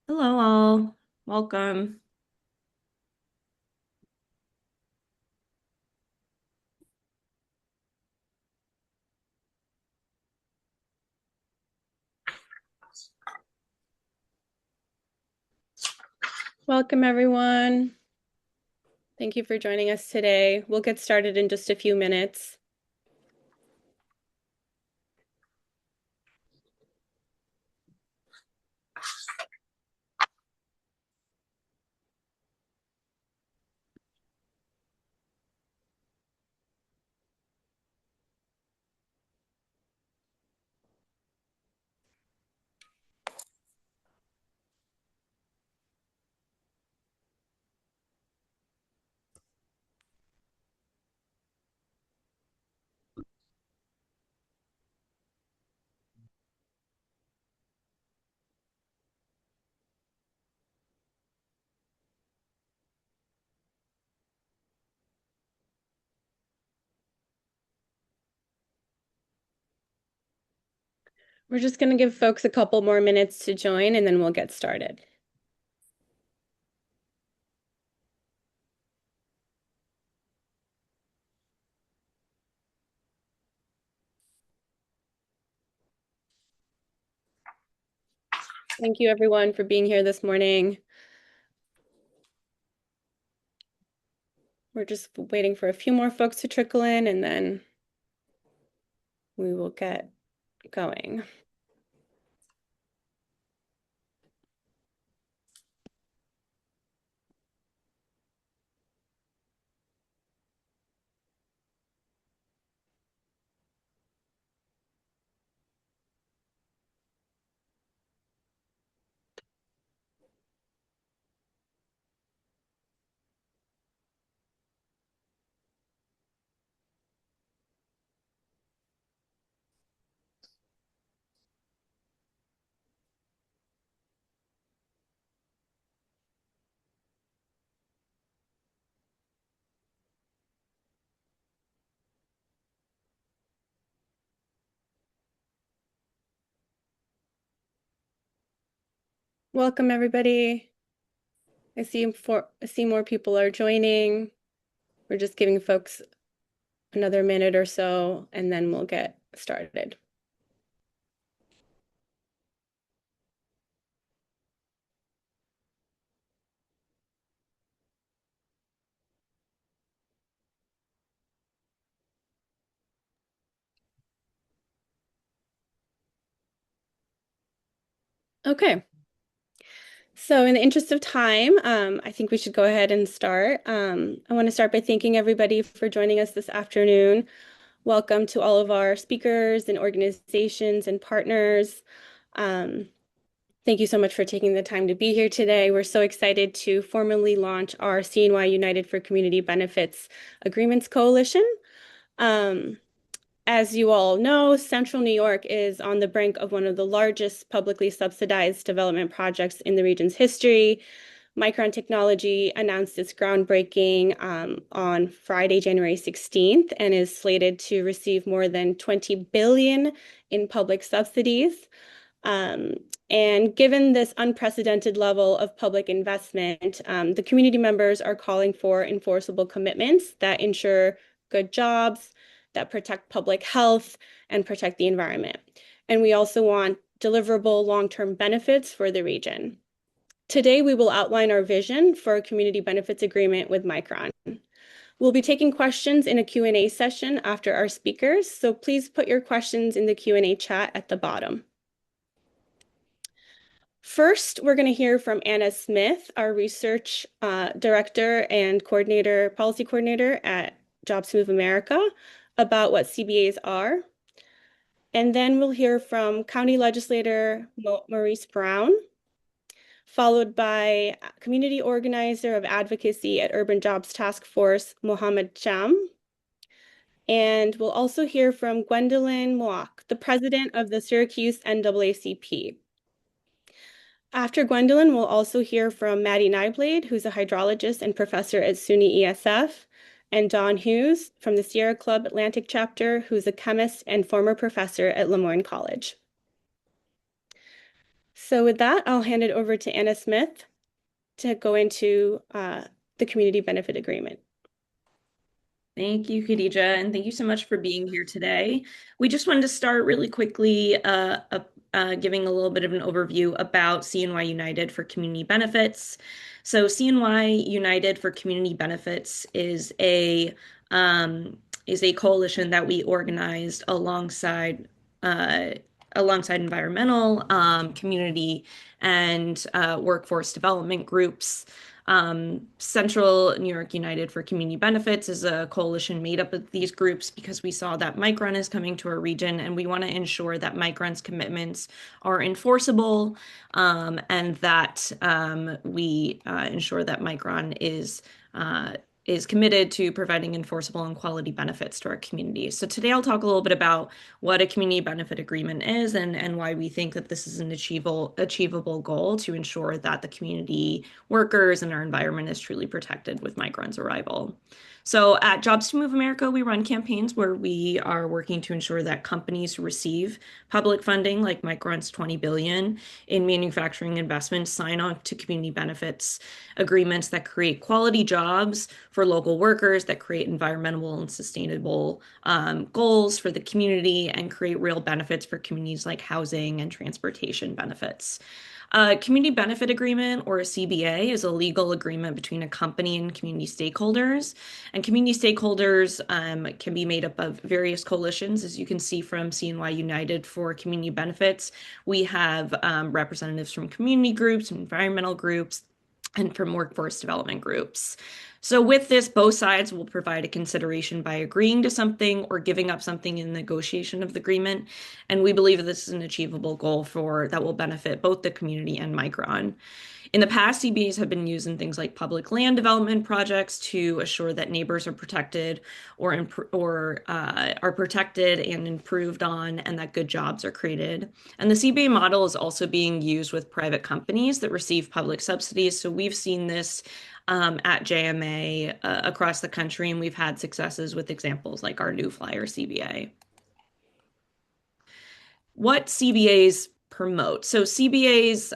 Hello, all. Welcome. Welcome, everyone. Thank you for joining us today. We'll get started in just a few minutes. We're just going to give folks a couple more minutes to join, and then we'll get started. Thank you, everyone, for being here this morning. We're just waiting for a few more folks to trickle in, and then we will get going. Welcome, everybody. I see more people are joining. We're just giving folks another minute or so, and then we'll get started. Okay. So in the interest of time, I think we should go ahead and start. I want to start by thanking everybody for joining us this afternoon. Welcome to all of our speakers and organizations and partners. Um, Thank you so much for taking the time to be here today. We're so excited to formally launch our CNY United for Community Benefits Agreements Coalition. Um, as you all know, Central New York is on the brink of one of the largest publicly subsidized development projects in the region's history. Micron Technology announced its groundbreaking on Friday, January 16th, and is slated to receive more than 20 billion in public subsidies. Um, and given this unprecedented level of public investment, the community members are calling for enforceable commitments that ensure good jobs, that protect public health, and protect the environment. And we also want deliverable long-term benefits for the region. Today, we will outline our vision for a community benefits agreement with Micron. We'll be taking questions in a Q&A session after our speakers, so please put your questions in the Q&A chat at the bottom. First, we're going to hear from Anna Smith, our research director and policy coordinator at Jobs Move America, about what CBAs are. And then we'll hear from County Legislator Maurice Brown, followed by community organizer of advocacy at Urban Jobs Task Force, Mohammed Cham. And we'll also hear from Gwendolyn Moak, the president of the Syracuse NAACP. After Gwendolyn, we'll also hear from Maddie Nyblade, who's a hydrologist and professor at SUNY ESF, and Don Hughes from the Sierra Club Atlantic chapter, who's a chemist and former professor at Lemoyne College. So with that, I'll hand it over to Anna Smith to go into the community benefit agreement. Thank you, Khadija, and thank you so much for being here today. We just wanted to start really quickly, giving a little bit of an overview about CNY United for Community Benefits. So, CNY United for Community Benefits is a coalition that we organized uh, alongside environmental, community, and workforce development groups. Central New York United for Community Benefits is a coalition made up of these groups because we saw that Micron is coming to our region and we want to ensure that Micron's commitments are enforceable, and that we ensure that Micron is committed to providing enforceable and quality benefits to our community. So today I'll talk a little bit about what a community benefit agreement is and why we think that this is an achievable goal to ensure that the community workers and our environment is truly protected with Micron's arrival. So at Jobs to Move America, we run campaigns where we are working to ensure that companies who receive public funding, like Micron's 20 billion in manufacturing investments, sign on to community benefits agreements that create quality jobs for local workers, that create environmental and sustainable goals for the community, and create real benefits for communities like housing and transportation benefits. A community benefit agreement, or a CBA, is a legal agreement between a company and community stakeholders. And community stakeholders can be made up of various coalitions. As you can see from CNY United for Community Benefits, we have representatives from community groups, environmental groups, and from workforce development groups. So with this, both sides will provide a consideration by agreeing to something or giving up something in negotiation of the agreement. And we believe this is an achievable goal for that will benefit both the community and Micron. In the past, CBAs have been used in things like public land development projects to assure that neighbors are protected or are protected and improved on, and that good jobs are created. And the CBA model is also being used with private companies that receive public subsidies. So we've seen this at JMA across the country, and we've had successes with examples like our New Flyer CBA. What CBAs promote? So CBAs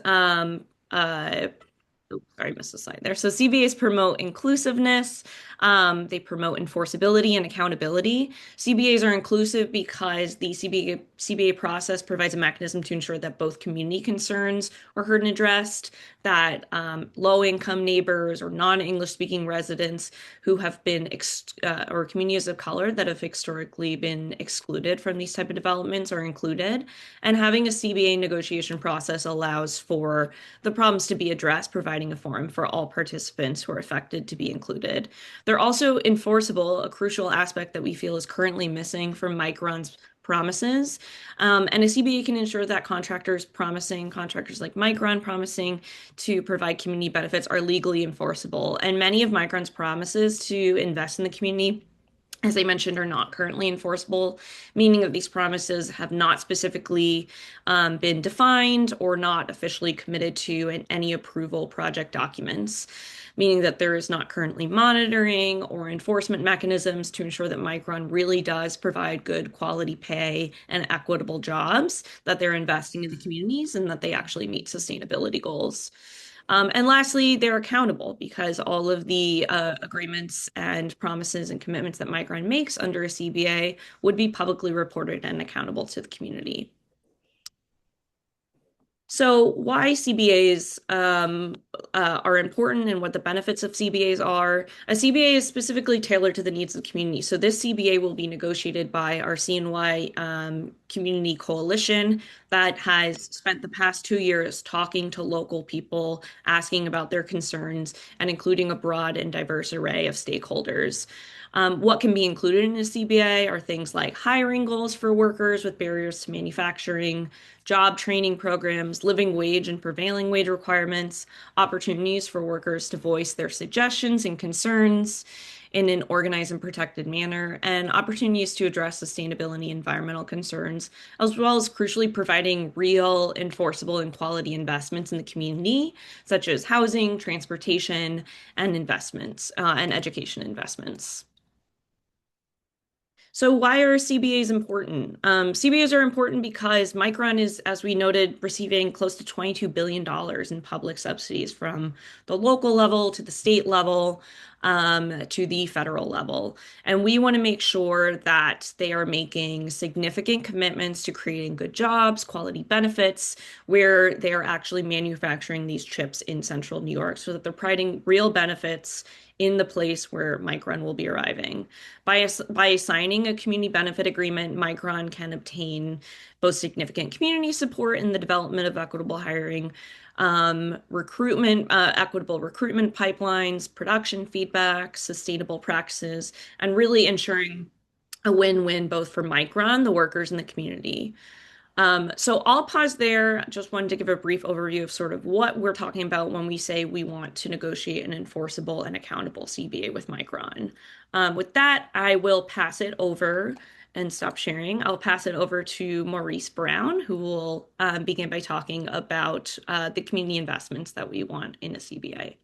sorry, I missed a slide there. So CBAs promote inclusiveness. They promote enforceability and accountability. CBAs are inclusive because the CBA process provides a mechanism to ensure that both community concerns are heard and addressed, that low-income neighbors or non-English speaking residents who have been or communities of color that have historically been excluded from these type of developments are included. And having a CBA negotiation process allows for the problems to be addressed, providing a forum for all participants who are affected to be included. They're also enforceable, a crucial aspect that we feel is currently missing from Micron's promises. And a CBA can ensure that contractors like Micron promising to provide community benefits are legally enforceable. And many of Micron's promises to invest in the community, as I mentioned, are not currently enforceable, meaning that these promises have not specifically been defined or not officially committed to in any approval project documents, meaning that there is not currently monitoring or enforcement mechanisms to ensure that Micron really does provide good quality pay and equitable jobs, that they're investing in the communities, and that they actually meet sustainability goals. And lastly, they're accountable because all of the agreements and promises and commitments that Micron makes under a CBA would be publicly reported and accountable to the community. So why CBAs are important and what the benefits of CBAs are. A CBA is specifically tailored to the needs of the community. So this CBA will be negotiated by our CNY Community Coalition that has spent the past 2 years talking to local people, asking about their concerns, and including a broad and diverse array of stakeholders. What can be included in a CBA are things like hiring goals for workers with barriers to manufacturing, job training programs, living wage and prevailing wage requirements, opportunities for workers to voice their suggestions and concerns in an organized and protected manner, and opportunities to address sustainability and environmental concerns, as well as crucially providing real, enforceable, and quality investments in the community, such as housing, transportation, and investments, and education investments. So why are CBAs important? CBAs are important because Micron is, as we noted, receiving close to $22 billion in public subsidies from the local level to the state level, to the federal level. And we want to make sure that they are making significant commitments to creating good jobs, quality benefits, where they are actually manufacturing these chips in central New York so that they're providing real benefits in the place where Micron will be arriving. By signing a community benefit agreement, Micron can obtain both significant community support in the development of equitable hiring, equitable recruitment pipelines, production feedback, sustainable practices, and really ensuring a win-win both for Micron, the workers, and the community. So I'll pause there. Just wanted to give a brief overview of sort of what we're talking about when we say we want to negotiate an enforceable and accountable CBA with Micron. With that, I will pass it over and stop sharing. I'll pass it over to Maurice Brown, who will begin by talking about the community investments that we want in a CBA.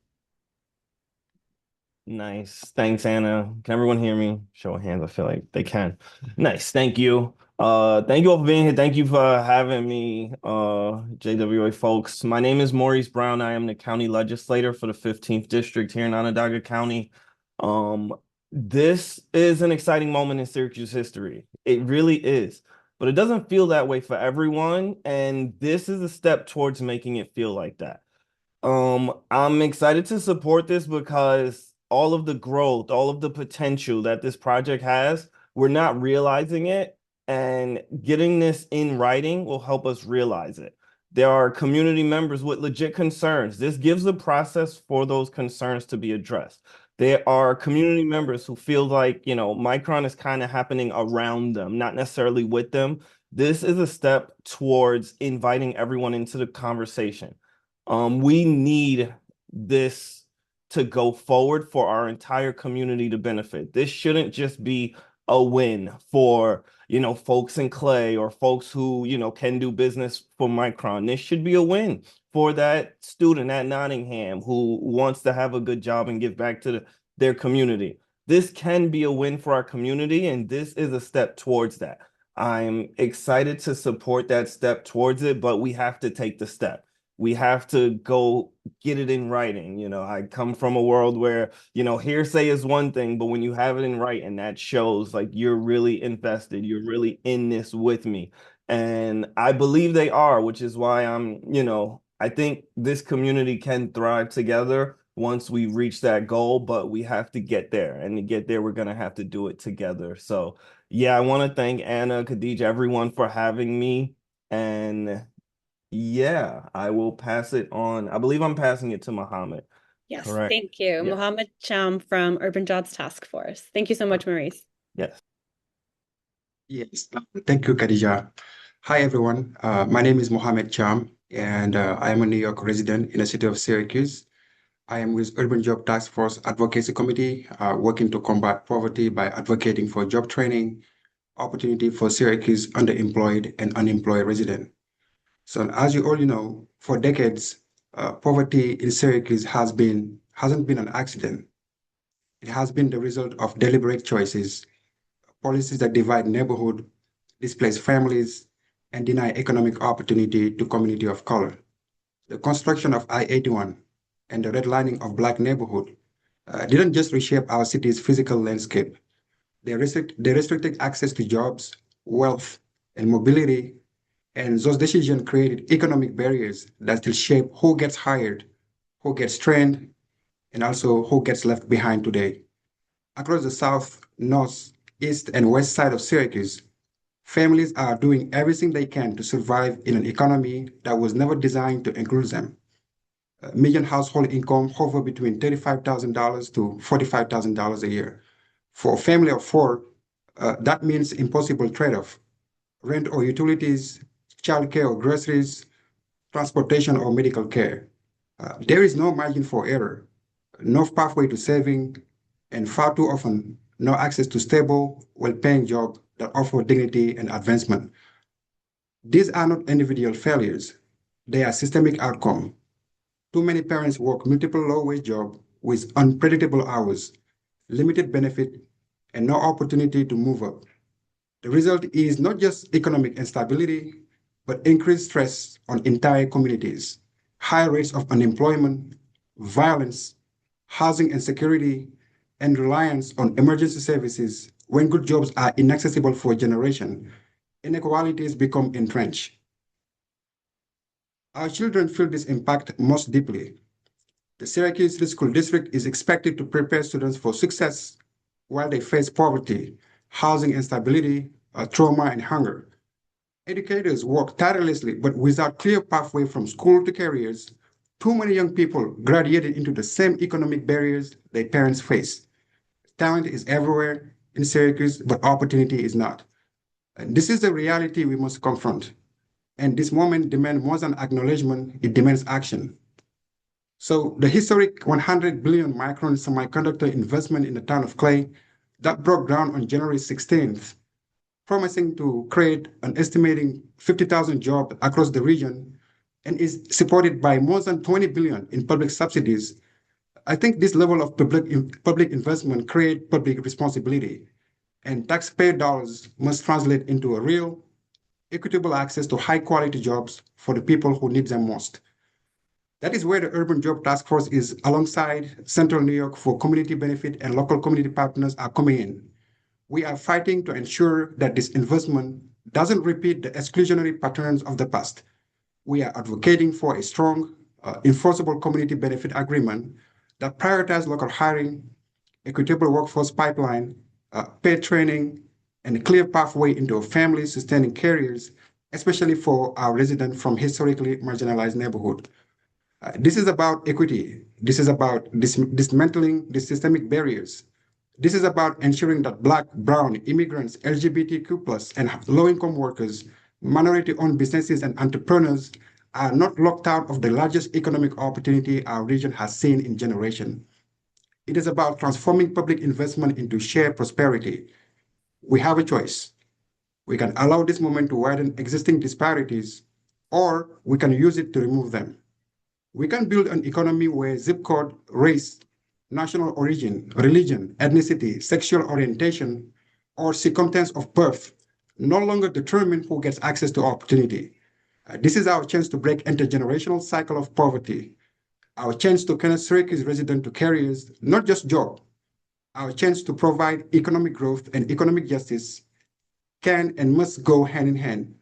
Nice. Thanks, Anna. Can everyone hear me? Show of hands. I feel like they can. Nice. Thank you. Thank you all for being here. Thank you for having me, JWA folks. My name is Maurice Brown. I am the county legislator for the 15th district here in Onondaga County. Um, this is an exciting moment in Syracuse history. It really is. But it doesn't feel that way for everyone, and this is a step towards making it feel like that. I'm excited to support this because all of the growth, all of the potential that this project has, we're not realizing it, and getting this in writing will help us realize it. There are community members with legit concerns. This gives a process for those concerns to be addressed. There are community members who feel like, Micron is kind of happening around them, not necessarily with them. This is a step towards inviting everyone into the conversation. We need this to go forward for our entire community to benefit. This shouldn't just be a win for, folks in Clay or folks who, can do business for Micron. This should be a win for that student at Nottingham who wants to have a good job and give back to their community. This can be a win for our community, and this is a step towards that. I'm excited to support that step towards it, but we have to take the step. We have to go get it in writing. I come from a world where, hearsay is one thing, but when you have it in writing, that shows like you're really invested, you're really in this with me. And I believe they are, which is why I think this community can thrive together once we reach that goal, but we have to get there. And to get there, we're going to have to do it together. So, yeah, I want to thank Anna, Khadija, everyone for having me. And yeah, I will pass it on. I believe I'm passing it to Mohammed. Yes, Correct. thank you. Yes. Mohammed Cham from Urban Jobs Task Force. Thank you so much, Maurice. Yes. Yes, thank you, Khadija. Hi, everyone. My name is Mohammed Cham, and I am a New York resident in the city of Syracuse. I am with Urban Job Task Force Advocacy Committee, working to combat poverty by advocating for job training, opportunity for Syracuse underemployed and unemployed residents. So, as you all know, for decades, poverty in Syracuse hasn't been an accident. It has been the result of deliberate choices, policies that divide neighborhood, displace families, and deny economic opportunity to community of color. The construction of I-81 and the redlining of Black neighborhood didn't just reshape our city's physical landscape. They restricted access to jobs, wealth, and mobility, and those decisions created economic barriers that still shape who gets hired, who gets trained, and also who gets left behind today. Across the south, north, east, and west side of Syracuse, families are doing everything they can to survive in an economy that was never designed to include them. Median household income hover between $35,000 to $45,000 a year. For a family of four, that means impossible trade-off: rent or utilities, childcare or groceries, transportation or medical care. There is no margin for error, no pathway to saving, and far too often, no access to stable, well-paying jobs that offer dignity and advancement. These are not individual failures. They are systemic outcomes. Too many parents work multiple low-wage jobs with unpredictable hours, limited benefit, and no opportunity to move up. The result is not just economic instability, but increased stress on entire communities, high rates of unemployment, violence, housing insecurity, and reliance on emergency services when good jobs are inaccessible for a generation. Inequalities become entrenched. Our children feel this impact most deeply. The Syracuse School District is expected to prepare students for success while they face poverty, housing instability, trauma, and hunger. Educators work tirelessly, but without clear pathway from school to careers, too many young people graduated into the same economic barriers their parents face. Talent is everywhere in Syracuse, but opportunity is not. And this is the reality we must confront. And this moment demands more than acknowledgement, it demands action. So the historic 100 billion micron semiconductor investment in the town of Clay that broke ground on January 16th, promising to create an estimating 50,000 jobs across the region and is supported by more than 20 billion in public subsidies. I think this level of public investment creates public responsibility, and taxpayer dollars must translate into a real, equitable access to high quality jobs for the people who need them most. That is where the Urban Job Task Force is alongside Central New York for community benefit and local community partners are coming in. We are fighting to ensure that this investment doesn't repeat the exclusionary patterns of the past. We are advocating for a strong, enforceable community benefit agreement that prioritizes local hiring, equitable workforce pipeline, paid training, and a clear pathway into family-sustaining careers, especially for our residents from historically marginalized neighborhoods. This is about equity. This is about dismantling the systemic barriers. This is about ensuring that Black, Brown, immigrants, LGBTQ+, and low-income workers, minority-owned businesses, and entrepreneurs are not locked out of the largest economic opportunity our region has seen in generations. It is about transforming public investment into shared prosperity. We have a choice. We can allow this moment to widen existing disparities, or we can use it to remove them. We can build an economy where zip code, race, national origin, religion, ethnicity, sexual orientation, or circumstance of birth no longer determine who gets access to opportunity. This is our chance to break intergenerational cycle of poverty, our chance to connect Syracuse residents to careers, not just job, our chance to provide economic growth and economic justice can and must go hand in hand.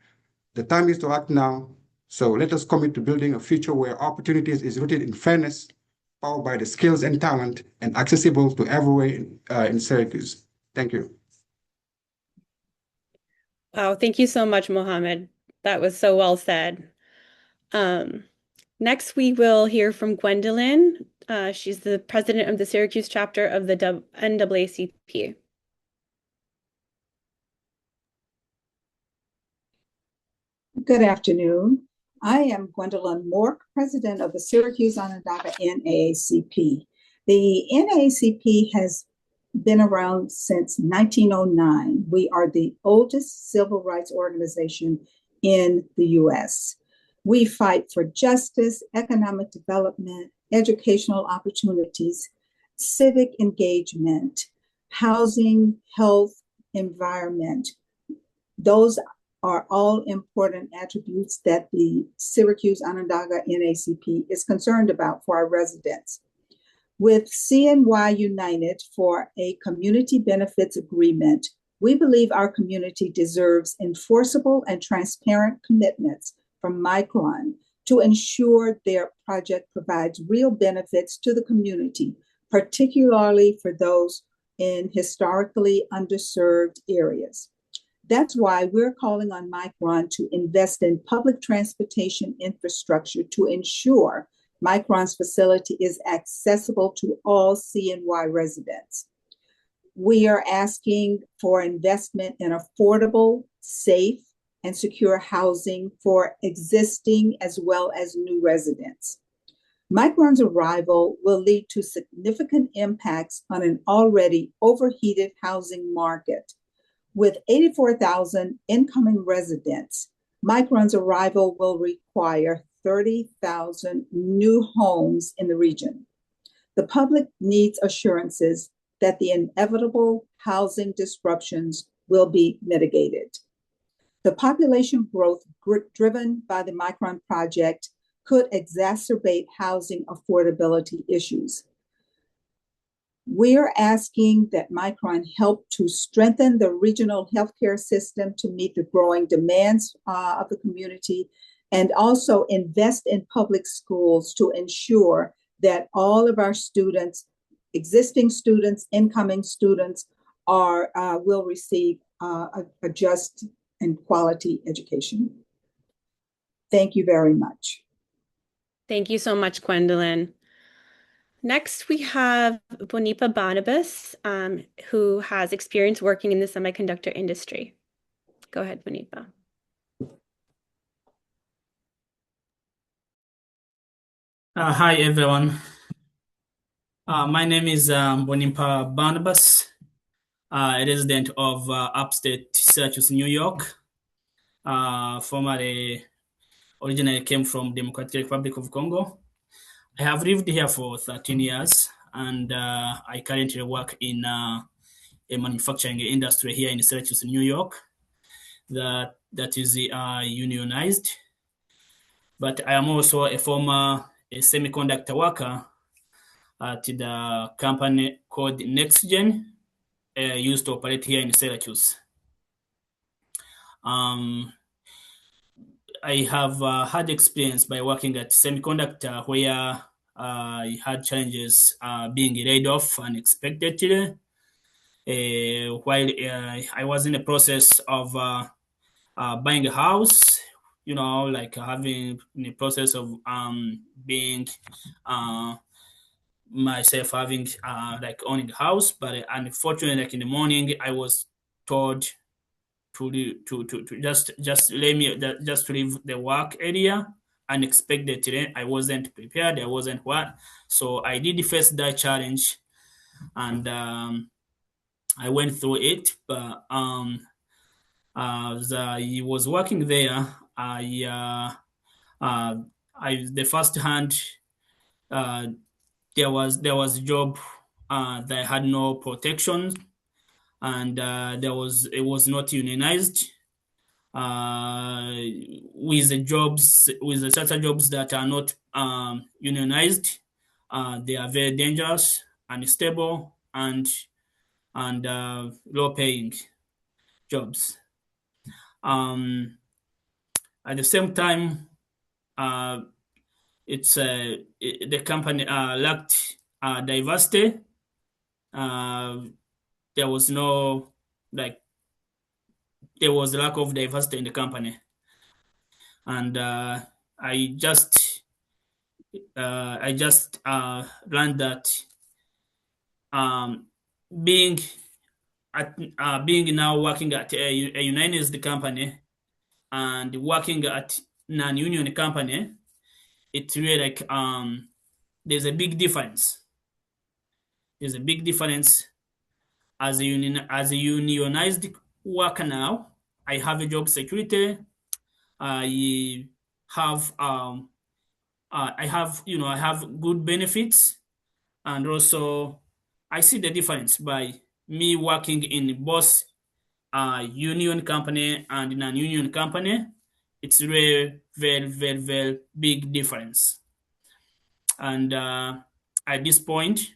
The time is to act now. So let us commit to building a future where opportunities is rooted in fairness, powered by the skills and talent, and accessible to everyone in Syracuse. Thank you. Wow, thank you so much, Mohammed. That was so well said. Next, we will hear from Gwendolyn. She's the president of the Syracuse chapter of the NAACP. Good afternoon. I am Gwendolyn Mork, president of the Syracuse Onondaga NAACP. The NAACP has been around since 1909. We are the oldest civil rights organization in the US. We fight for justice, economic development, educational opportunities, civic engagement, housing, health, environment. Those are all important attributes that the Syracuse Onondaga NAACP is concerned about for our residents. With CNY United for a community benefits agreement, we believe our community deserves enforceable and transparent commitments from Micron to ensure their project provides real benefits to the community, particularly for those in historically underserved areas. That's why we're calling on Micron to invest in public transportation infrastructure to ensure Micron's facility is accessible to all CNY residents. We are asking for investment in affordable, safe, and secure housing for existing as well as new residents. Micron's arrival will lead to significant impacts on an already overheated housing market. With 84,000 incoming residents, Micron's arrival will require 30,000 new homes in the region. The public needs assurances that the inevitable housing disruptions will be mitigated. The population growth driven by the Micron project could exacerbate housing affordability issues. We're asking that Micron help to strengthen the regional healthcare system to meet the growing demands of the community, and also invest in public schools to ensure that all of our students, existing students, incoming students, will receive a just and quality education. Thank you very much. Thank you so much, Gwendolyn. Next, we have Bonipa Barnabas, who has experience working in the semiconductor industry. Go ahead, Bonipa. Hi, everyone. My name is Bonimpa Barnabas, a resident of upstate Syracuse, New York. Formerly, originally came from Democratic Republic of Congo. I have lived here for 13 years, and I currently work in a manufacturing industry here in Syracuse, New York, that is unionized. But I am also a former semiconductor worker at the company called NextGen, used to operate here in Syracuse. I have had experience by working at semiconductor where I had challenges being laid off unexpectedly. While I was in the process of buying a house, like having in the process of being myself having like owning a house, but unfortunately, like in the morning, I was told to just let me just to leave the work area unexpectedly. I wasn't prepared. I wasn't what, so I did face that challenge, and I went through it. But as I was working there, I the first hand there was a job that had no protection, and it was not unionized. With the charter jobs that are not unionized, they are very dangerous, unstable, and low paying jobs. At the same time, uh, the company lacked diversity. There was no like there was a lack of diversity in the company, and I just learned that being being now working at a unionized company and working at non-union company, it's really like there's a big difference. There's a big difference. As a unionized worker now, I have a job security. I have I have good benefits, and also I see the difference by me working in both union company and non-union company. It's really very, very, very big difference. And at this point,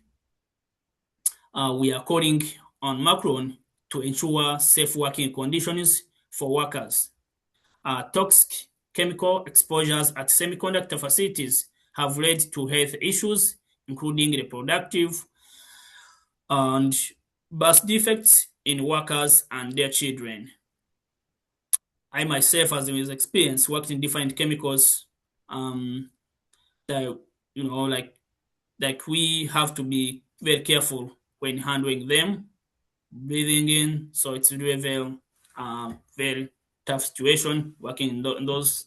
we are calling on Macron to ensure safe working conditions for workers. Toxic chemical exposures at semiconductor facilities have led to health issues, including reproductive and birth defects in workers and their children. I myself, as with experience, worked in different chemicals that like we have to be very careful when handling them, breathing in. So it's really very tough situation working in those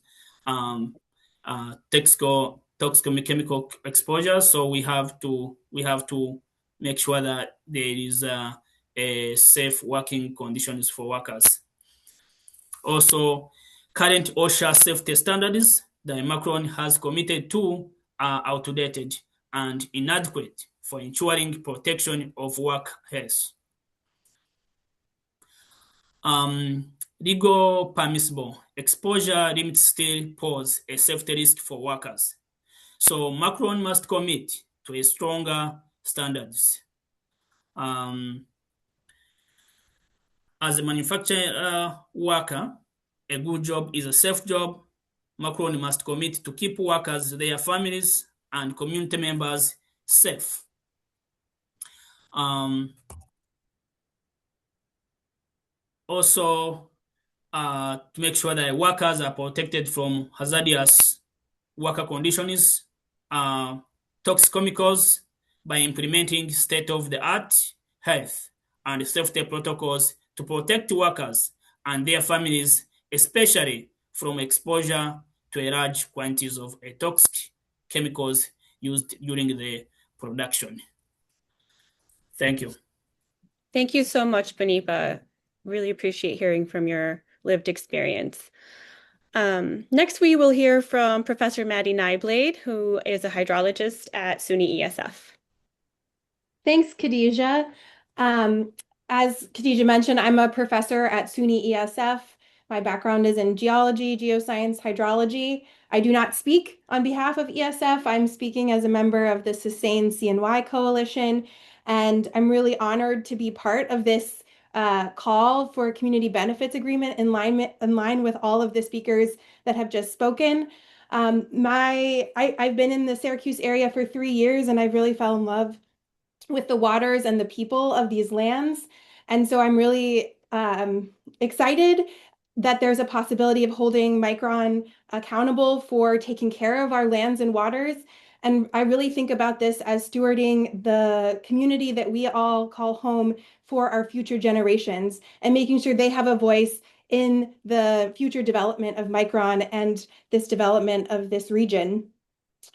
toxic chemical exposures. So we have to make sure that there is a safe working conditions for workers. Also, current OSHA safety standards that Macron has committed to are outdated and inadequate for ensuring protection of work health. Legal permissible exposure limits still pose a safety risk for workers. So Macron must commit to a stronger standards. As a manufacturer worker, a good job is a safe job. Macron must commit to keep workers, their families, and community members safe. Also, to make sure that workers are protected from hazardous worker conditions, toxic chemicals, by implementing state-of-the-art health and safety protocols to protect workers and their families, especially from exposure to large quantities of toxic chemicals used during the production. Thank you. Thank you so much, Banipa. Really appreciate hearing from your lived experience. Next, we will hear from Professor Maddie Nyblade, who is a hydrologist at SUNY ESF. Thanks, Khadija. As Khadija mentioned, I'm a professor at SUNY ESF. My background is in geology, geoscience, hydrology. I do not speak on behalf of ESF. I'm speaking as a member of the Sustain CNY Coalition, and I'm really honored to be part of this call for a community benefits agreement in line with all of the speakers that have just spoken. I've been in the Syracuse area for 3 years, and I've really fell in love with the waters and the people of these lands. And so I'm really excited that there's a possibility of holding Micron accountable for taking care of our lands and waters. And I really think about this as stewarding the community that we all call home for our future generations and making sure they have a voice in the future development of Micron and this development of this region.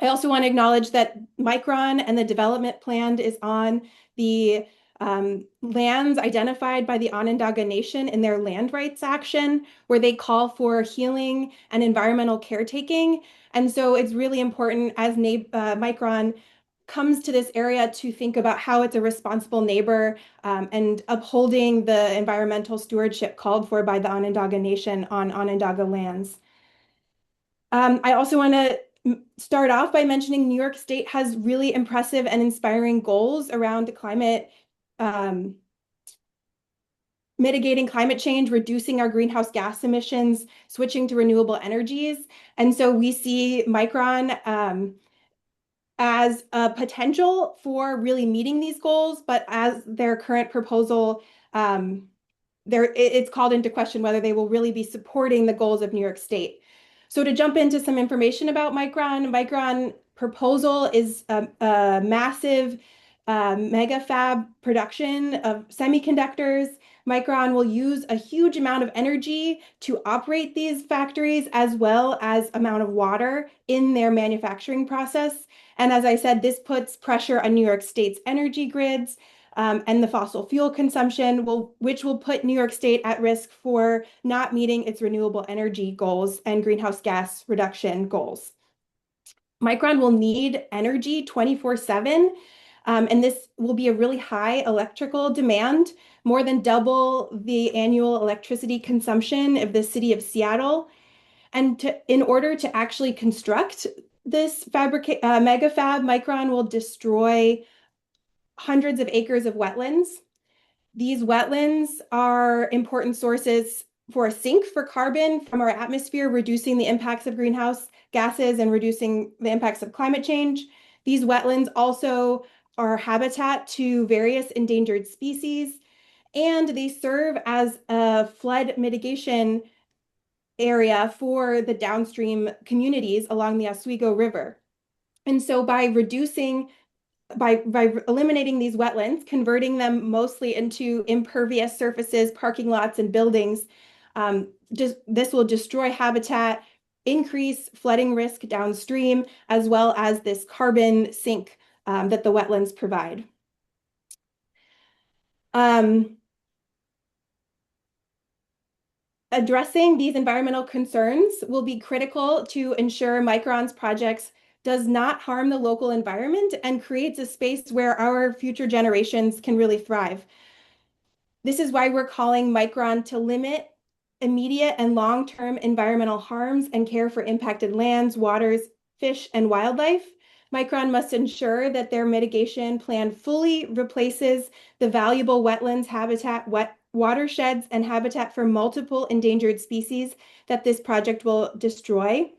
I also want to acknowledge that Micron and the development plan is on the lands identified by the Onondaga Nation in their land rights action, where they call for healing and environmental caretaking. And so it's really important as Micron comes to this area to think about how it's a responsible neighbor and upholding the environmental stewardship called for by the Onondaga Nation on Onondaga lands. I also want to start off by mentioning New York State has really impressive and inspiring goals around climate, mitigating climate change, reducing our greenhouse gas emissions, switching to renewable energies. And so we see Micron as a potential for really meeting these goals, but as their current proposal, it's called into question whether they will really be supporting the goals of New York State. So to jump into some information about Micron proposal is a massive mega fab production of semiconductors. Micron will use a huge amount of energy to operate these factories as well as amount of water in their manufacturing process. And as I said, this puts pressure on New York State's energy grids and the fossil fuel consumption, which will put New York State at risk for not meeting its renewable energy goals and greenhouse gas reduction goals. Micron will need energy 24/7, and this will be a really high electrical demand, more than double the annual electricity consumption of the city of Seattle. And in order to actually construct this mega fab, Micron will destroy hundreds of acres of wetlands. These wetlands are important sources for a sink for carbon from our atmosphere, reducing the impacts of greenhouse gases and reducing the impacts of climate change. These wetlands also are habitat to various endangered species, and they serve as a flood mitigation area for the downstream communities along the Oswego River. And so by eliminating these wetlands, converting them mostly into impervious surfaces, parking lots, and buildings, this will destroy habitat, increase flooding risk downstream, as well as this carbon sink that the wetlands provide. Addressing these environmental concerns will be critical to ensure Micron's projects does not harm the local environment and creates a space where our future generations can really thrive. This is why we're calling Micron to limit immediate and long-term environmental harms and care for impacted lands, waters, fish, and wildlife. Micron must ensure that their mitigation plan fully replaces the valuable wetlands habitat, watersheds, and habitat for multiple endangered species that this project will destroy.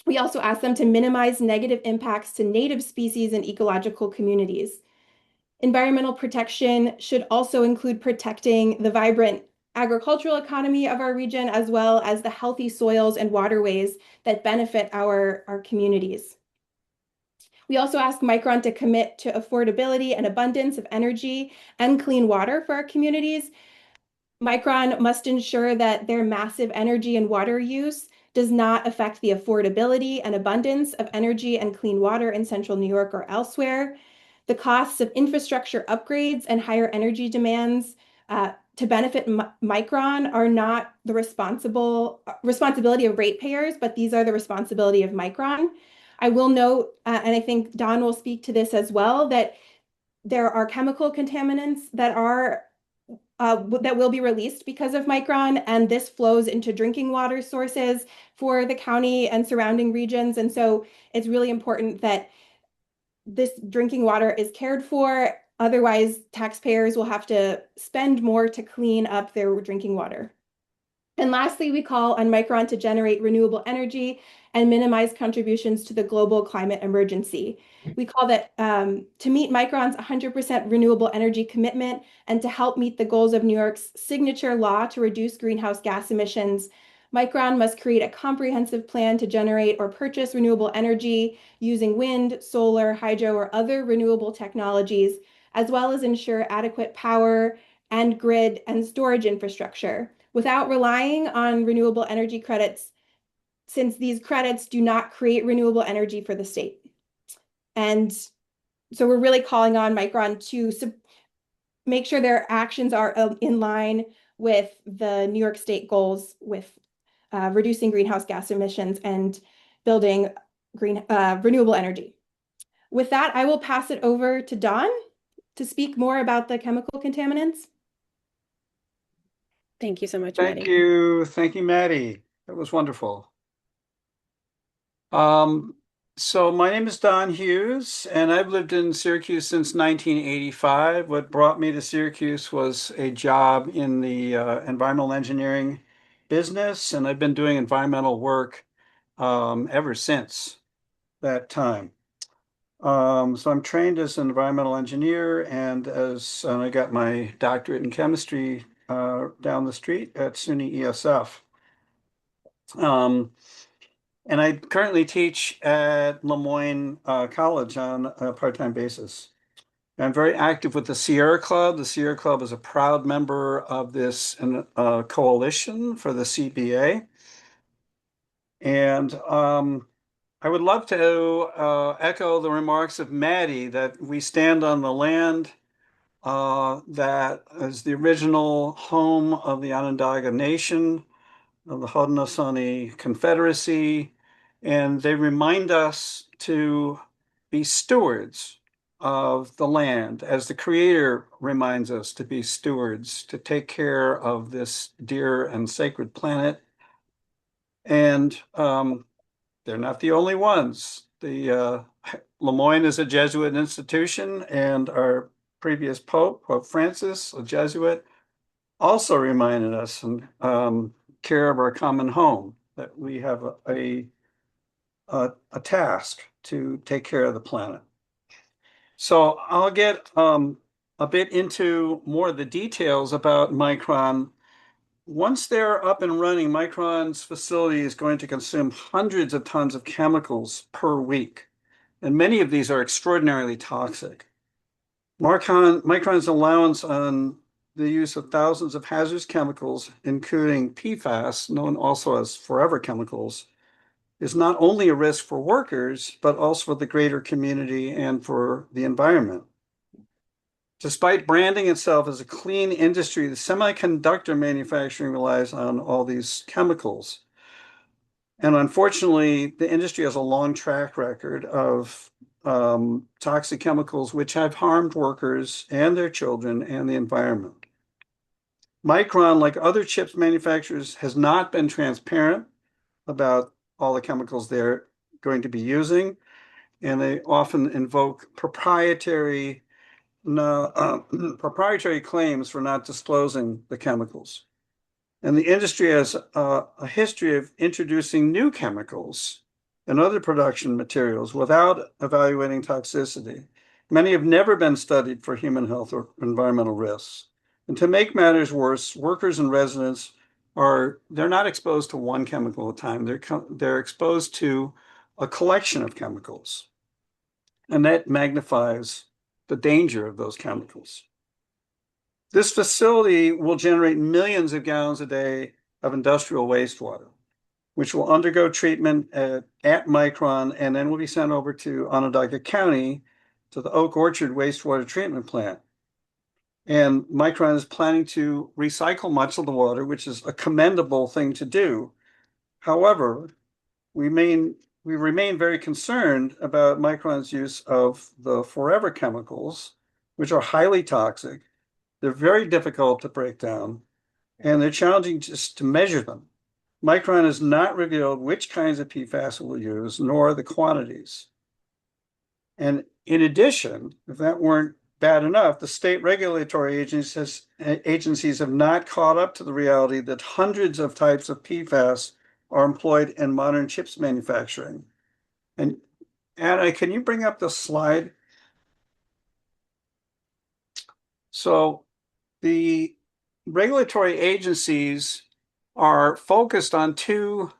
We also ask them to minimize negative impacts to native species and ecological communities. Environmental protection should also include protecting the vibrant agricultural economy of our region, as well as the healthy soils and waterways that benefit our communities. We also ask Micron to commit to affordability and abundance of energy and clean water for our communities. Micron must ensure that their massive energy and water use does not affect the affordability and abundance of energy and clean water in central New York or elsewhere. The costs of infrastructure upgrades and higher energy demands to benefit Micron are not the responsibility of ratepayers, but these are the responsibility of Micron. I will note, and I think Don will speak to this as well, that there are chemical contaminants that will be released because of Micron, and this flows into drinking water sources for the county and surrounding regions. And so it's really important that this drinking water is cared for. Otherwise, taxpayers will have to spend more to clean up their drinking water. And lastly, we call on Micron to generate renewable energy and minimize contributions to the global climate emergency. We call that to meet Micron's 100% renewable energy commitment and to help meet the goals of New York's signature law to reduce greenhouse gas emissions. Micron must create a comprehensive plan to generate or purchase renewable energy using wind, solar, hydro, or other renewable technologies, as well as ensure adequate power and grid and storage infrastructure without relying on renewable energy credits, since these credits do not create renewable energy for the state. And so we're really calling on Micron to make sure their actions are in line with the New York State goals with reducing greenhouse gas emissions and building renewable energy. With that, I will pass it over to Don to speak more about the chemical contaminants. Thank you so much, Thank Maddie. you. Thank you, Maddie. That was wonderful. So my name is Don Hughes, and I've lived in Syracuse since 1985. What brought me to Syracuse was a job in the environmental engineering business, and I've been doing environmental work ever since that time. So I'm trained as an environmental engineer, and I got my doctorate in chemistry down the street at SUNY ESF. And I currently teach at Lemoyne College on a part-time basis. I'm very active with the Sierra Club. The Sierra Club is a proud member of this coalition for the CBA. And I would love to echo the remarks of Maddie that we stand on the land that is the original home of the Onondaga Nation, of the Haudenosaunee Confederacy, and they remind us to be stewards of the land, as the Creator reminds us to be stewards, to take care of this dear and sacred planet. And they're not the only ones. The Lemoyne is a Jesuit institution, and our previous Pope, Pope Francis, a Jesuit, also reminded us and care of our common home, that we have a task to take care of the planet. So I'll get a bit into more of the details about Micron. Once they're up and running, Micron's facility is going to consume hundreds of tons of chemicals per week, and many of these are extraordinarily toxic. Micron's allowance on the use of thousands of hazardous chemicals, including PFAS, known also as forever chemicals, is not only a risk for workers, but also for the greater community and for the environment. Despite branding itself as a clean industry, the semiconductor manufacturing relies on all these chemicals. And unfortunately, the industry has a long track record of toxic chemicals which have harmed workers and their children and the environment. Micron, like other chips manufacturers, has not been transparent about all the chemicals they're going to be using, and they often invoke proprietary claims for not disclosing the chemicals. And the industry has a history of introducing new chemicals and other production materials without evaluating toxicity. Many have never been studied for human health or environmental risks. And to make matters worse, workers and residents they're not exposed to one chemical at a time. They're exposed to a collection of chemicals. And that magnifies the danger of those chemicals. This facility will generate millions of gallons a day of industrial wastewater, which will undergo treatment at Micron and then will be sent over to Onondaga County to the Oak Orchard wastewater treatment plant. And Micron is planning to recycle much of the water, which is a commendable thing to do. However, we remain very concerned about Micron's use of the forever chemicals, which are highly toxic. They're very difficult to break down, and they're challenging just to measure them. Micron has not revealed which kinds of PFAS it will use, nor the quantities. And in addition, if that weren't bad enough, the state regulatory agencies have not caught up to the reality that hundreds of types of PFAS are employed in modern chips manufacturing. And Anna, can you bring up the slide? So the regulatory agencies are focused on two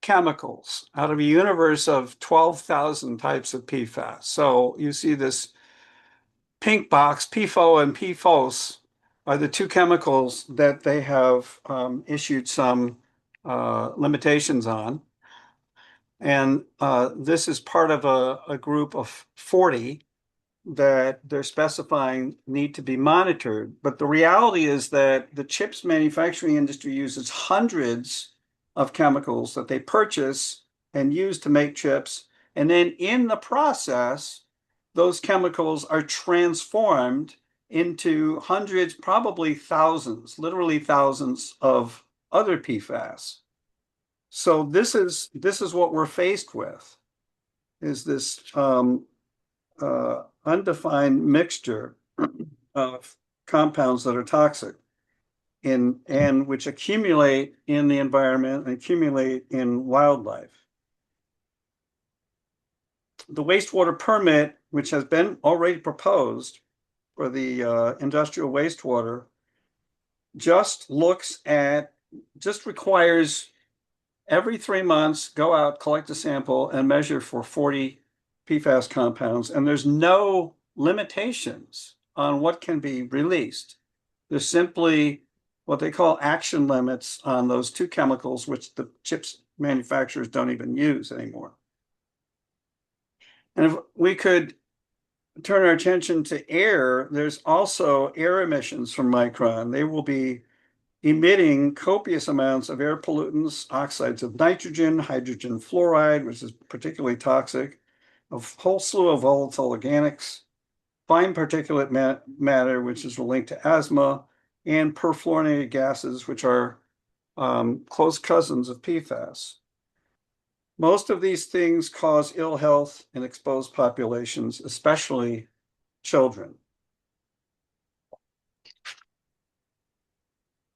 chemicals out of a universe of 12,000 types of PFAS. So you see this pink box, PFO and PFOS are the two chemicals that they have issued some limitations on. And this is part of a group of 40 that they're specifying need to be monitored. But the reality is that the chips manufacturing industry uses hundreds of chemicals that they purchase and use to make chips. And then in the process, those chemicals are transformed into hundreds, probably thousands, literally thousands of other PFAS. So this is what we're faced with, is this undefined mixture of compounds that are toxic and which accumulate in the environment and accumulate in wildlife. The wastewater permit, which has been already proposed for the industrial wastewater, just requires every 3 months, go out, collect a sample, and measure for 40 PFAS compounds, and there's no limitations on what can be released. There's simply what they call action limits on those two chemicals, which the chips manufacturers don't even use anymore. And if we could turn our attention to air, there's also air emissions from Micron. They will be emitting copious amounts of air pollutants, oxides of nitrogen, hydrogen fluoride, which is particularly toxic, a whole slew of volatile organics, fine particulate matter, which is linked to asthma, and perfluorinated gases, which are close cousins of PFAS. Most of these things cause ill health in exposed populations, especially children.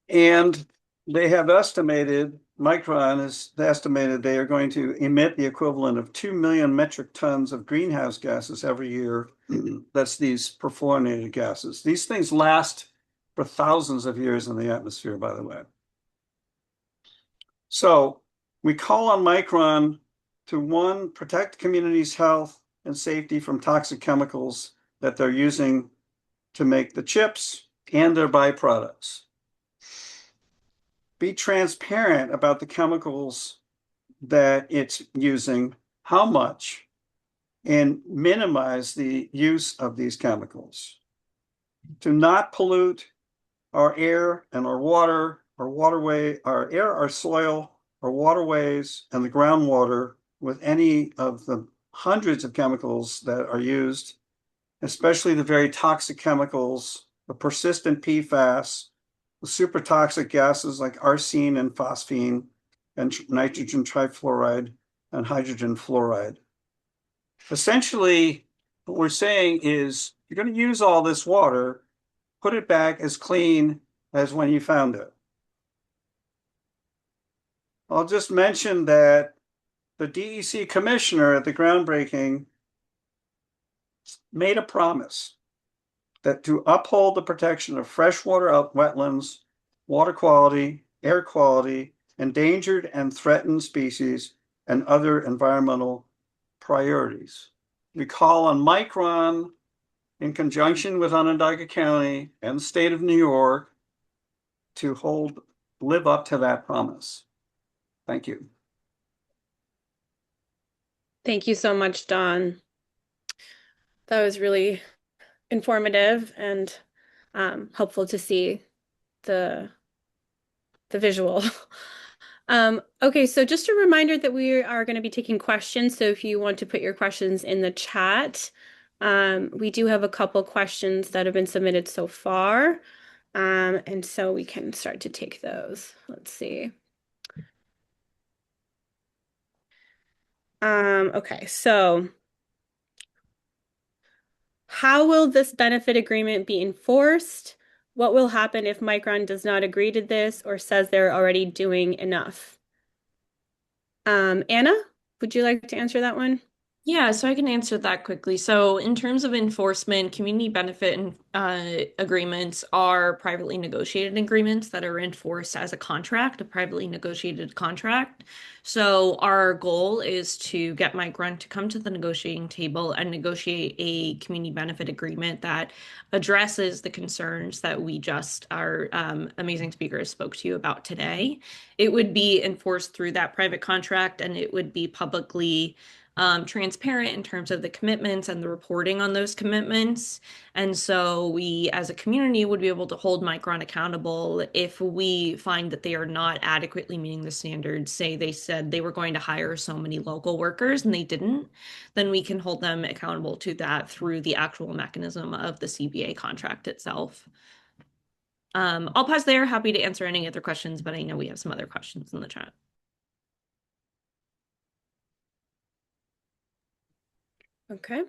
And they have estimated, Micron has estimated they are going to emit the equivalent of 2 million metric tons of greenhouse gases every year. That's these perfluorinated gases. These things last for thousands of years in the atmosphere, by the way. So we call on Micron to, one, protect communities' health and safety from toxic chemicals that they're using to make the chips and their byproducts. Be transparent about the chemicals that it's using, how much, and minimize the use of these chemicals. To not pollute our air and our water, our waterway, our air, our soil, our waterways, and the groundwater with any of the hundreds of chemicals that are used, especially the very toxic chemicals, the persistent PFAS, super toxic gases like arsine and phosphine and nitrogen trifluoride and hydrogen fluoride. Essentially, what we're saying is you're going to use all this water, put it back as clean as when you found it. I'll just mention that the DEC commissioner at the groundbreaking made a promise that to uphold the protection of freshwater wetlands, water quality, air quality, endangered and threatened species, and other environmental priorities. We call on Micron, in conjunction with Onondaga County and the state of New York, to live up to that promise. Thank you. Thank you so much, Don. That was really informative and helpful to see the visual. Okay, so just a reminder that we are going to be taking questions. So if you want to put your questions in the chat, we do have a couple questions that have been submitted so far. And so we can start to take those. Let's see. Okay, so how will this benefit agreement be enforced? What will happen if Micron does not agree to this or says they're already doing enough? Anna, would you like to answer that one? Yeah, so I can answer that quickly. So, in terms of enforcement, community benefit agreements are privately negotiated agreements that are enforced as a contract, a privately negotiated contract. So, our goal is to get Micron to come to the negotiating table and negotiate a community benefit agreement that addresses the concerns that our amazing speakers spoke to you about today. It would be enforced through that private contract, and it would be publicly transparent in terms of the commitments and the reporting on those commitments. And so we, as a community, would be able to hold Micron accountable if we find that they are not adequately meeting the standards. Say they said they were going to hire so many local workers and they didn't, then we can hold them accountable to that through the actual mechanism of the CBA contract itself. I'll pause there. Happy to answer any other questions, but I know we have some other questions in the chat. Okay.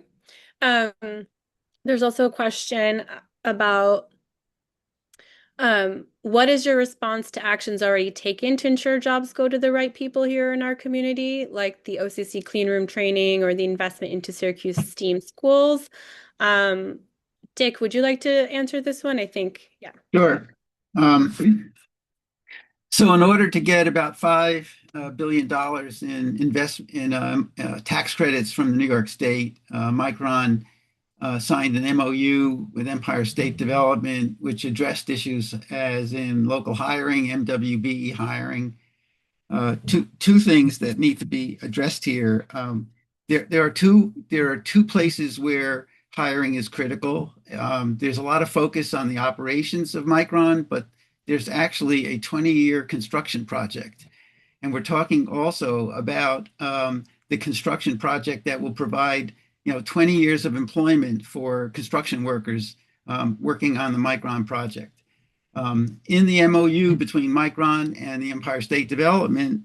There's also a question about what is your response to actions already taken to ensure jobs go to the right people here in our community, like the OCC clean room training or the investment into Syracuse STEAM schools? Dick, would you like to answer this one? I think, yeah. Sure. So in order to get about $5 billion in tax credits from the New York State, Micron signed an MOU with Empire State Development, which addressed issues as in local hiring, MWBE hiring. Two things that need to be addressed here. There are two places where hiring is critical. There's a lot of focus on the operations of Micron, but there's actually a 20-year construction project. And we're talking also about the construction project that will provide 20 years of employment for construction workers working on the Micron project. In the MOU between Micron and the Empire State Development,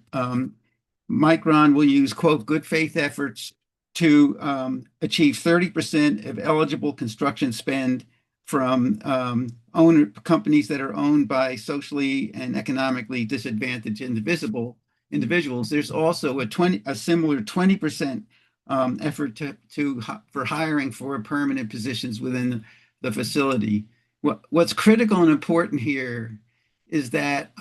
Micron will use, quote, good faith efforts to achieve 30% of eligible construction spend from companies that are owned by socially and economically disadvantaged individuals. There's also a similar 20% effort for hiring for permanent positions within the facility. What's critical and important here is that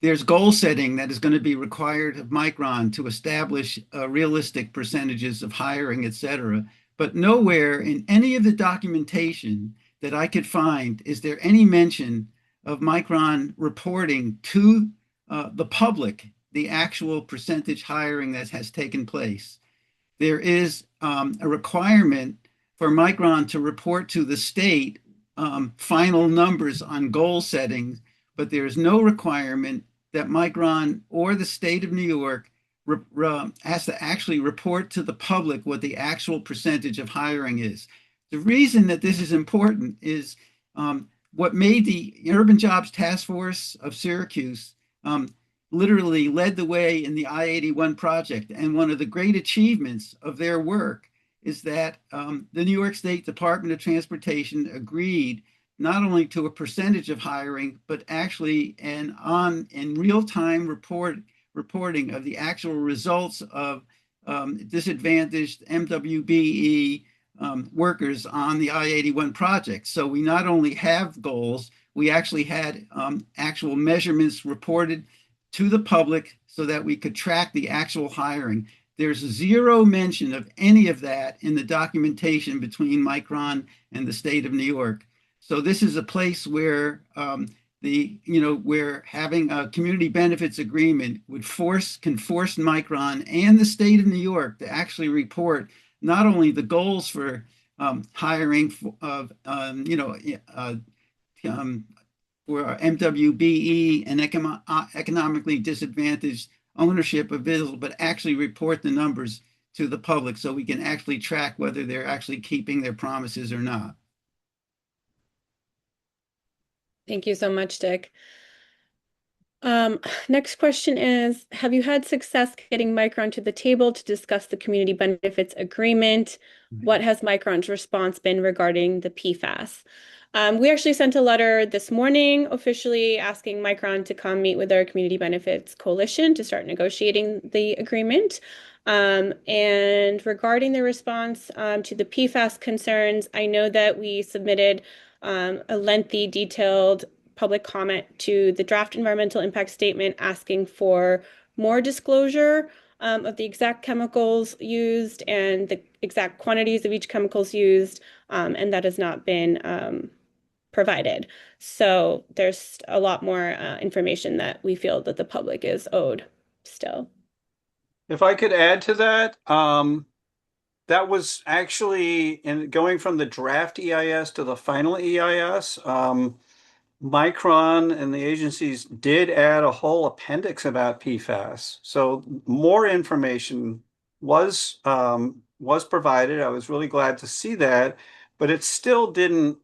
there's goal setting that is going to be required of Micron to establish realistic percentages of hiring, et cetera. But nowhere in any of the documentation that I could find is there any mention of Micron reporting to the public the actual percentage hiring that has taken place. There is a requirement for Micron to report to the state final numbers on goal settings, but there is no requirement that Micron or the state of New York has to actually report to the public what the actual percentage of hiring is. The reason that this is important is what made the Urban Jobs Task Force of Syracuse literally led the way in the I-81 project. And one of the great achievements of their work is that the New York State Department of Transportation agreed not only to a percentage of hiring, but actually in real-time reporting of the actual results of disadvantaged MWBE workers on the I-81 project. So we not only have goals, we actually had actual measurements reported to the public so that we could track the actual hiring. There's zero mention of any of that in the documentation between Micron and the state of New York. So this is a place where where having a community benefits agreement can force Micron and the state of New York to actually report not only the goals for hiring of for MWBE and economically disadvantaged ownership of vehicles, but actually report the numbers to the public so we can actually track whether they're actually keeping their promises or not. Thank you so much, Dick. Next question is, have you had success getting Micron to the table to discuss the community benefits agreement? What has Micron's response been regarding the PFAS? We actually sent a letter this morning officially asking Micron to come meet with our Community Benefits Coalition to start negotiating the agreement. And regarding the response to the PFAS concerns, I know that we submitted a lengthy, detailed public comment to the draft environmental impact statement asking for more disclosure of the exact chemicals used and the exact quantities of each chemicals used, and that has not been provided. So there's a lot more information that we feel that the public is owed still. If I could add to that, that was actually in going from the draft EIS to the final EIS. Micron and the agencies did add a whole appendix about PFAS. So more information was provided. I was really glad to see that, but it still didn't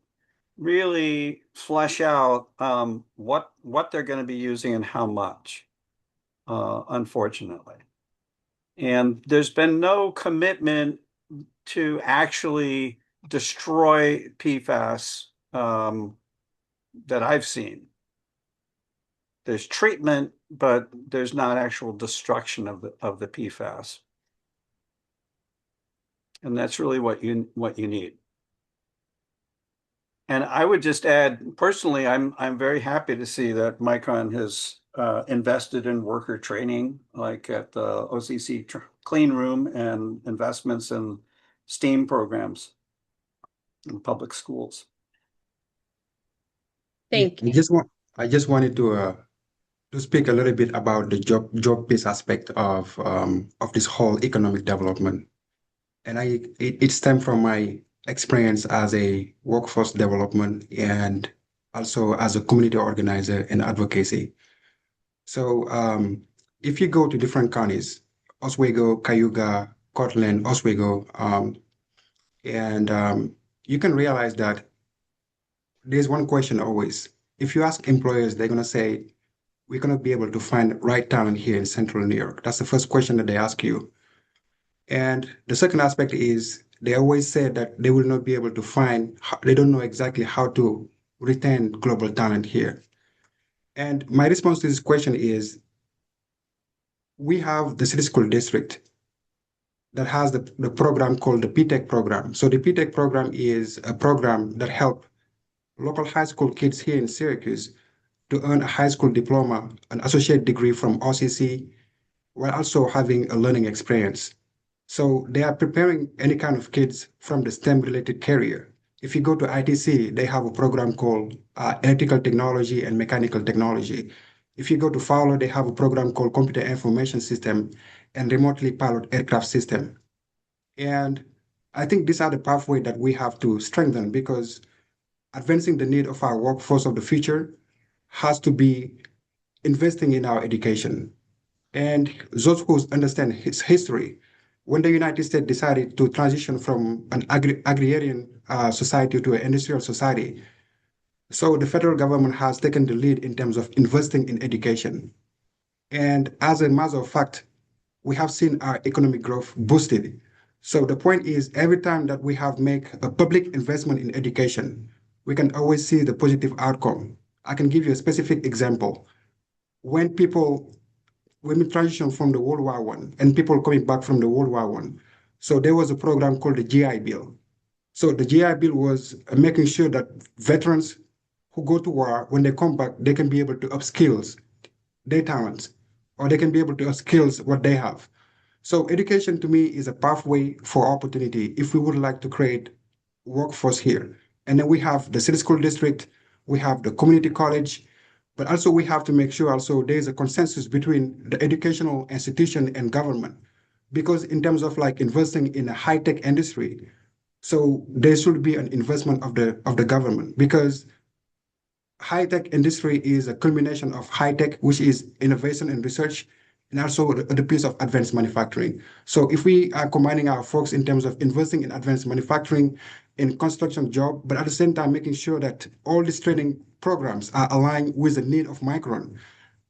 really flesh out what they're going to be using and how much, unfortunately. And there's been no commitment to actually destroy PFAS that I've seen. There's treatment, but there's not actual destruction of the PFAS. And that's really what you need. And I would just add, personally, I'm very happy to see that Micron has invested in worker training, like at the OCC clean room, and investments in STEAM programs in public schools. Thank you. I just wanted to speak a little bit about the job-based aspect of this whole economic development, and it stemmed from my experience as a workforce development and also as a community organizer and advocacy. So if you go to different counties, Oswego, Cayuga, Cortland, Oswego, and you can realize that there's one question always. If you ask employers, they're going to say, we're going to be able to find right talent here in central New York. That's the first question that they ask you. And the second aspect is they always say that they will not be able to they don't know exactly how to retain global talent here. And my response to this question is, we have the city school district that has the program called the PTech program. So the PTech program is a program that helps local high school kids here in Syracuse to earn a high school diploma, an associate degree from OCC, while also having a learning experience. So they are preparing any kind of kids from the STEM-related career. If you go to ITC, they have a program called Electrical Technology and Mechanical Technology. If you go to Fowler, they have a program called Computer Information System and Remotely Pilot Aircraft System. And I think these are the pathway that we have to strengthen, because advancing the need of our workforce of the future has to be investing in our education. And those who understand its history, when the United States decided to transition from an agrarian society to an industrial society, So the federal government has taken the lead in terms of investing in education. And as a matter of fact, we have seen our economic growth boosted. So the point is, every time that we have make a public investment in education, we can always see the positive outcome. I can give you a specific example. When people, when we transition from the World War One and people coming back from the World War One, so there was a program called the GI Bill. So the GI Bill was making sure that veterans who go to war, when they come back, they can be able to upskill their talents, or they can be able to upskill what they have. So education to me is a pathway for opportunity if we would like to create workforce here. And then we have the city school district, we have the community college, but also we have to make sure also there's a consensus between the educational institution and government. Because in terms of like investing in a high-tech industry, so there should be an investment of the government because high-tech industry is a culmination of high-tech, which is innovation and research, and also the piece of advanced manufacturing. So if we are combining our folks in terms of investing in advanced manufacturing, in construction job, but at the same time making sure that all these training programs are aligned with the need of Micron,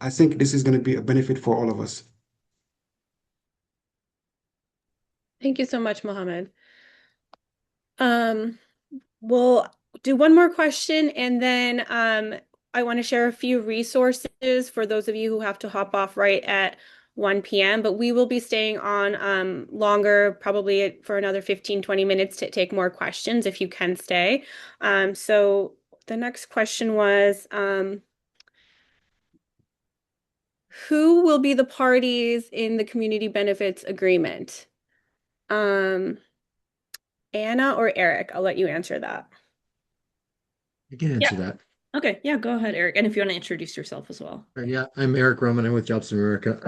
I think this is going to be a benefit for all of us. Thank you so much, Mohammed. We'll do one more question and then I want to share a few resources for those of you who have to hop off right at 1 p.m. But we will be staying on longer, probably for another 15-20 minutes to take more questions if you can stay. So the next question was, who will be the parties in the community benefits agreement? Anna or Eric? I'll let you answer that. I can answer that. Okay, yeah, go ahead, Eric. And if you want to introduce yourself as well. Yeah, I'm Eric Roman. I'm with Jobs in America.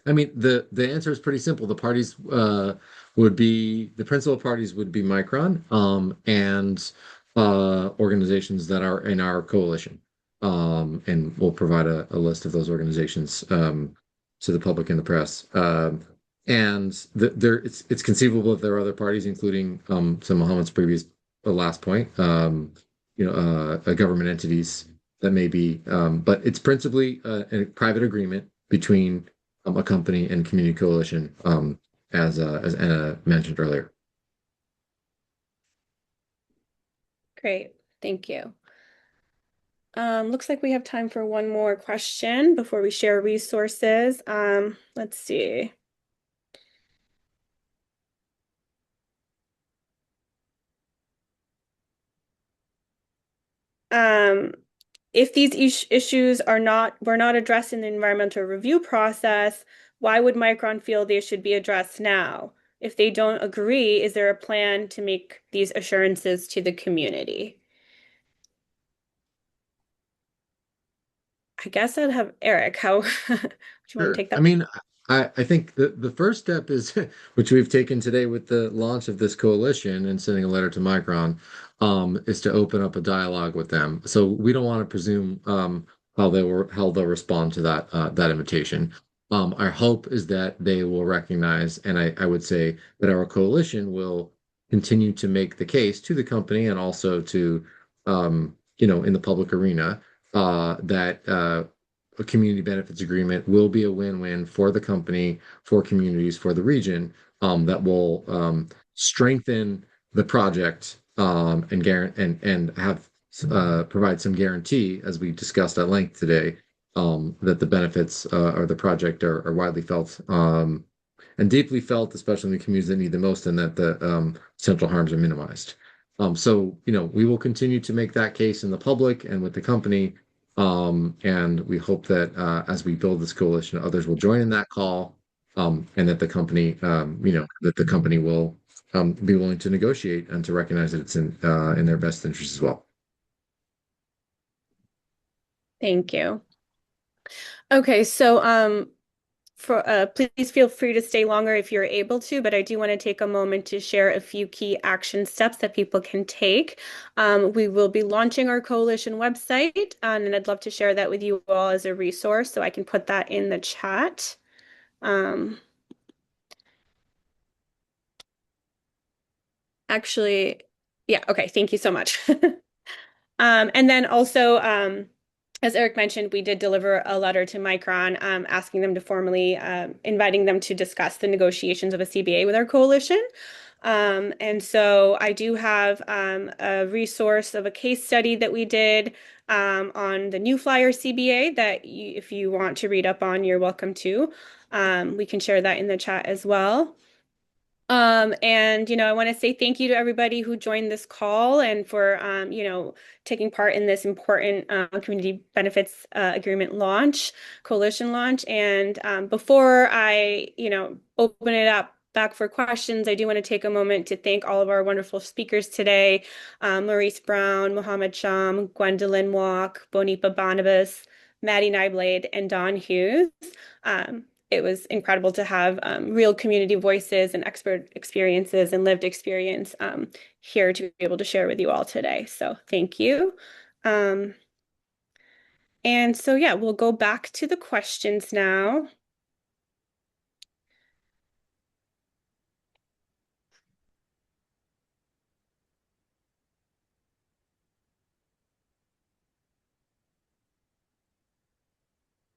I mean, the answer is pretty simple. The parties would be the principal parties would be Micron and organizations that are in our coalition. And we'll provide a list of those organizations to the public and the press. And it's conceivable that there are other parties, including some Mohammed's previous last point, government entities that may be, but it's principally a private agreement between a company and community coalition, as Anna mentioned earlier. Great, thank you. Looks like we have time for one more question before we share resources. Let's see. If these issues were not addressed in the environmental review process, why would Micron feel they should be addressed now? If they don't agree, is there a plan to make these assurances to the community? I guess I'd have Eric. How do you want to take that? I mean, I think the first step is, which we've taken today with the launch of this coalition and sending a letter to Micron, is to open up a dialogue with them. So we don't want to presume how they'll respond to that invitation. Our hope is that they will recognize, and I would say that our coalition will continue to make the case to the company and also to in the public arena that a community benefits agreement will be a win-win for the company, for communities, for the region, that will strengthen the project and have provide some guarantee, as we discussed at length today, that the benefits of the project are widely felt and deeply felt, especially in the communities that need the most, and that the potential harms are minimized. So, we will continue to make that case in the public and with the company. And we hope that as we build this coalition, others will join in that call, and that the company, will be willing to negotiate and to recognize that it's in their best interest as well. Thank you. Okay, so please feel free to stay longer if you're able to, but I do want to take a moment to share a few key action steps that people can take. We will be launching our coalition website, and I'd love to share that with you all as a resource, so I can put that in the chat. Actually, yeah, okay, thank you so much. And then also, as Eric mentioned, we did deliver a letter to Micron asking them to formally inviting them to discuss the negotiations of a CBA with our coalition. And so I do have a resource of a case study that we did on the New Flyer CBA that if you want to read up on, you're welcome to. We can share that in the chat as well. And I want to say thank you to everybody who joined this call and for taking part in this important community benefits agreement launch, coalition launch. And before I, open it up back for questions, I do want to take a moment to thank all of our wonderful speakers today, Maurice Brown, Mohammed Sham, Gwendolyn Walk, Bonipa Barnabas, Maddie Nyblade, and Don Hughes. It was incredible to have real community voices and expert experiences and lived experience here to be able to share with you all today. So thank you. Um, and so, yeah, we'll go back to the questions now.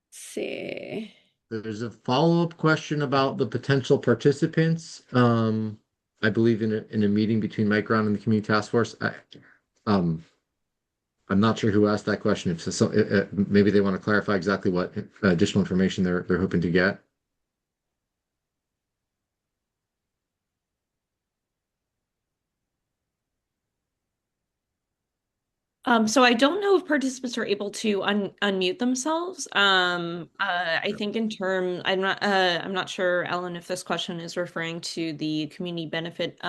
Let's see. There's a follow-up question about the potential participants. I believe in a meeting between Micron and the Community Task Force. Um, I'm not sure who asked that question. If so, maybe they want to clarify exactly what additional information they're hoping to get. So I don't know if participants are able to unmute themselves. I think I'm not sure, Ellen, if this question is referring to the Community Benefit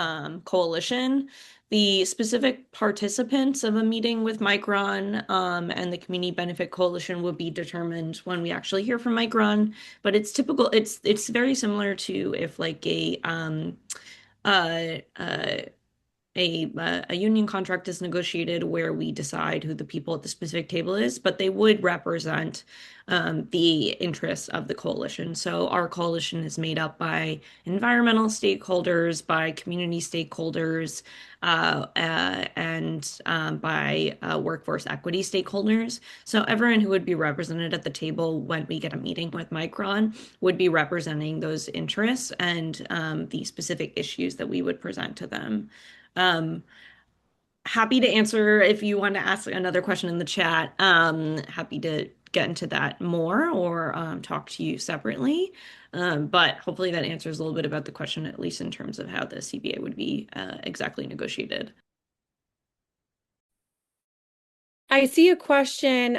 Coalition. The specific participants of a meeting with Micron and the Community Benefit Coalition would be determined when we actually hear from Micron. But it's very similar to if like uh, uh, a union contract is negotiated where we decide who the people at the specific table is, but they would represent the interests of the coalition. So our coalition is made up by environmental stakeholders, by community stakeholders, and by workforce equity stakeholders. So everyone who would be represented at the table when we get a meeting with Micron would be representing those interests and the specific issues that we would present to them. Um, Happy to answer if you want to ask another question in the chat. Happy to get into that more or talk to you separately. But hopefully that answers a little bit about the question, at least in terms of how the CBA would be exactly negotiated. I see a question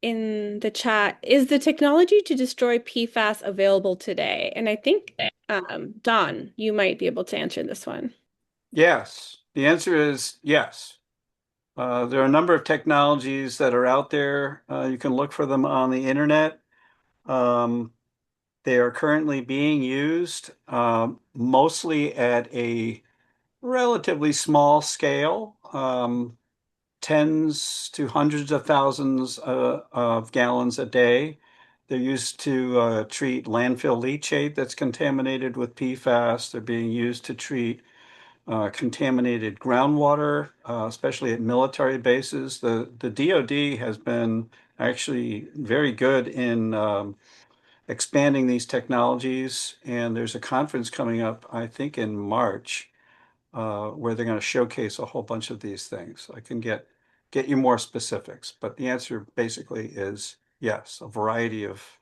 in the chat. Is the technology to destroy PFAS available today? And I think, Don, you might be able to answer this one. Yes, the answer is yes. There are a number of technologies that are out there. You can look for them on the internet. They are currently being used mostly at a relatively small scale, tens to hundreds of thousands of gallons a day. They're used to treat landfill leachate that's contaminated with PFAS. They're being used to treat contaminated groundwater, especially at military bases. The DoD has been actually very good in expanding these technologies, and there's a conference coming up, I think, in March, where they're going to showcase a whole bunch of these things. I can get you more specifics, but the answer basically is yes. A variety of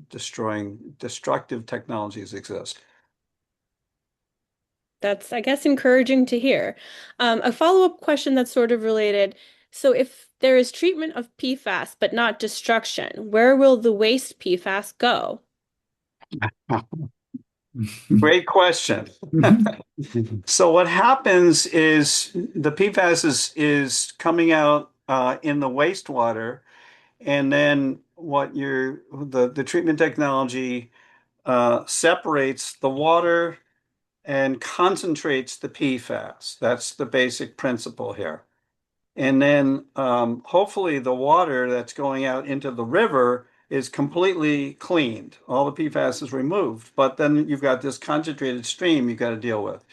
destructive technologies exist. That's, I guess, encouraging to hear. A follow-up question that's sort of related. So if there is treatment of PFAS but not destruction, where will the waste PFAS go? Great question. So what happens is the PFAS is coming out in the wastewater, and then the treatment technology separates the water and concentrates the PFAS. That's the basic principle here. And then hopefully the water that's going out into the river is completely cleaned. All the PFAS is removed, but then you've got this concentrated stream you've got to deal with.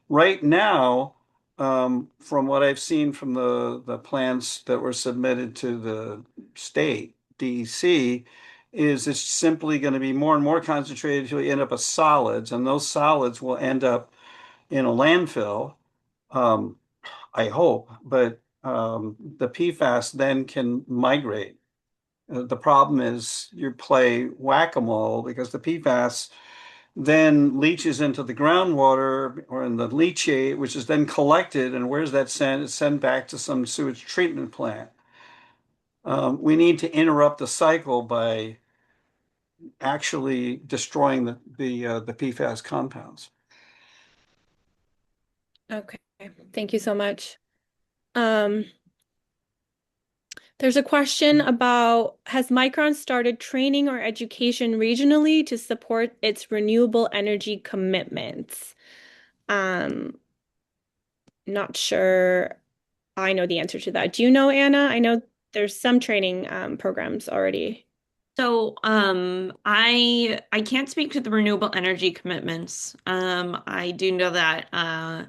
Right now, from what I've seen from the plans that were submitted to the state DEC, is it's simply going to be more and more concentrated until you end up with solids, and those solids will end up in a landfill. Um, I hope, but the PFAS then can migrate. The problem is you play whack-a-mole because the PFAS then leaches into the groundwater or in the leachate, which is then collected. And where's that sent? It's sent back to some sewage treatment plant. We need to interrupt the cycle by actually destroying the PFAS compounds. Okay, thank you so much. Um, there's a question about, has Micron started training or education regionally to support its renewable energy commitments? Um, Not sure I know the answer to that. Do you know, Anna? I know there's some training programs already. So, I can't speak to the renewable energy commitments. I do know that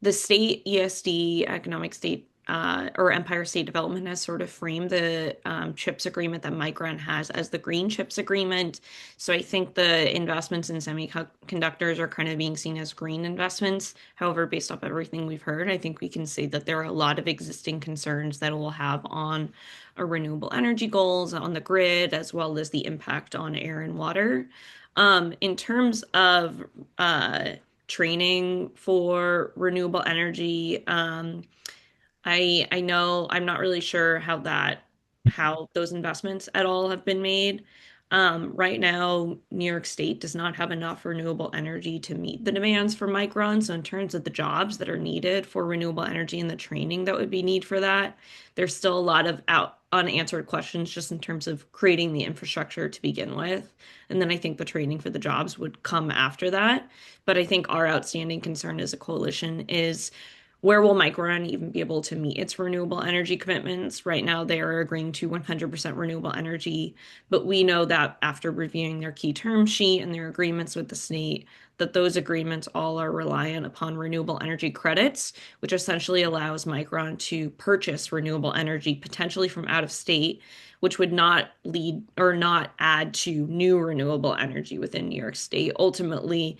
the state ESD, Economic State or Empire State Development, has sort of framed the CHIPS agreement that Micron has as the Green CHIPS agreement. So I think the investments in semiconductors are kind of being seen as green investments. However, based off everything we've heard, I think we can say that there are a lot of existing concerns that it will have on our renewable energy goals, on the grid, as well as the impact on air and water. In terms of training for renewable energy. I know I'm not really sure how those investments at all have been made. Right now, New York State does not have enough renewable energy to meet the demands for Micron. So in terms of the jobs that are needed for renewable energy and the training that would be need for that, there's still a lot of unanswered questions just in terms of creating the infrastructure to begin with. And then I think the training for the jobs would come after that. But I think our outstanding concern as a coalition is where will Micron even be able to meet its renewable energy commitments? Right now, they are agreeing to 100% renewable energy, but we know that after reviewing their key term sheet and their agreements with the state, that those agreements all are reliant upon renewable energy credits, which essentially allows Micron to purchase renewable energy potentially from out of state, which would not lead or not add to new renewable energy within New York State, ultimately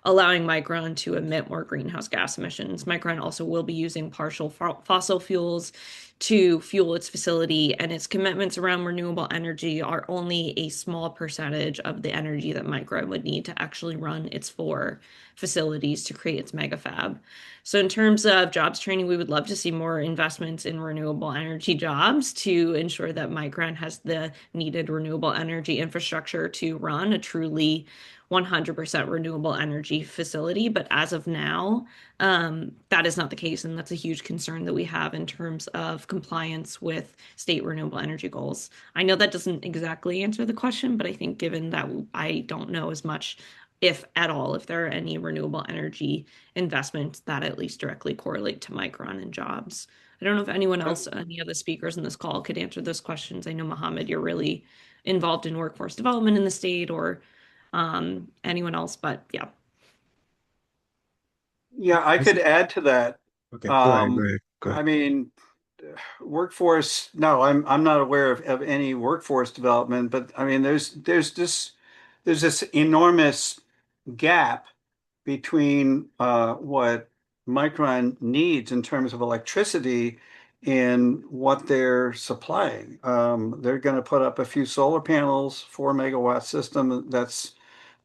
allowing Micron to emit more greenhouse gas emissions. Micron also will be using partial fossil fuels to fuel its facility, and its commitments around renewable energy are only a small percentage of the energy that Micron would need to actually run its four facilities to create its mega fab. So in terms of jobs training, we would love to see more investments in renewable energy jobs to ensure that Micron has the needed renewable energy infrastructure to run a truly 100% renewable energy facility. But as of now, that is not the case. And that's a huge concern that we have in terms of compliance with state renewable energy goals. I know that doesn't exactly answer the question, but I think given that I don't know as much, if at all, if there are any renewable energy investments that at least directly correlate to Micron and jobs. I don't know if anyone else, any of the speakers in this call could answer those questions. I know, Mohammed, you're really involved in workforce development in the state, or anyone else, but yeah. Yeah, I could add to that. Okay, go ahead, go I ahead. mean, workforce, no, I'm not aware of any workforce development, but I mean there's this enormous gap between what Micron needs in terms of electricity and what they're supplying. They're going to put up a few solar panels, 4 megawatt system. That's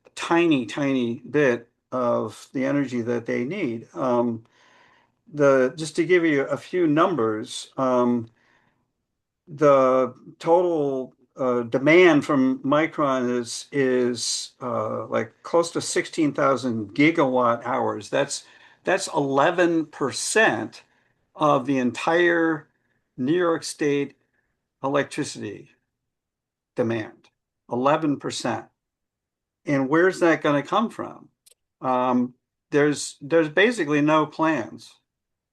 a tiny, tiny bit of the energy that they need. Just to give you a few numbers, the total demand from Micron is like close to 16,000 gigawatt hours. That's 11% of the entire New York State electricity demand. 11%. And where's that going to come from? There's basically no plans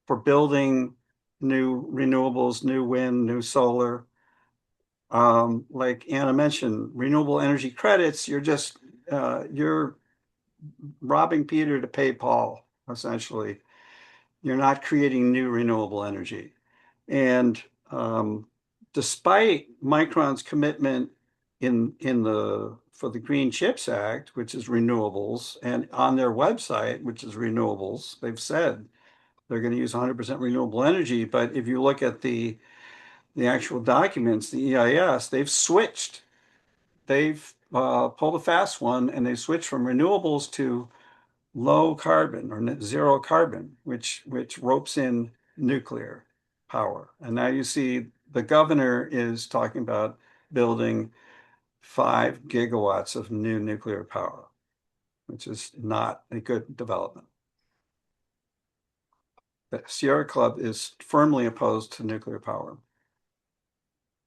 for building new renewables, new wind, new solar. Like Anna mentioned, renewable energy credits, you're robbing Peter to pay Paul, essentially. You're not creating new renewable energy. And despite Micron's commitment for the Green Chips Act, which is renewables, and on their website, which is renewables, they've said they're going to use 100% renewable energy. But if you look at the actual documents, the EIS, they've switched. They've pulled a fast one, and they've switched from renewables to low carbon or net zero carbon, which ropes in nuclear power. And now you see the governor is talking about building 5 gigawatts of new nuclear power, which is not a good development. The Sierra Club is firmly opposed to nuclear power.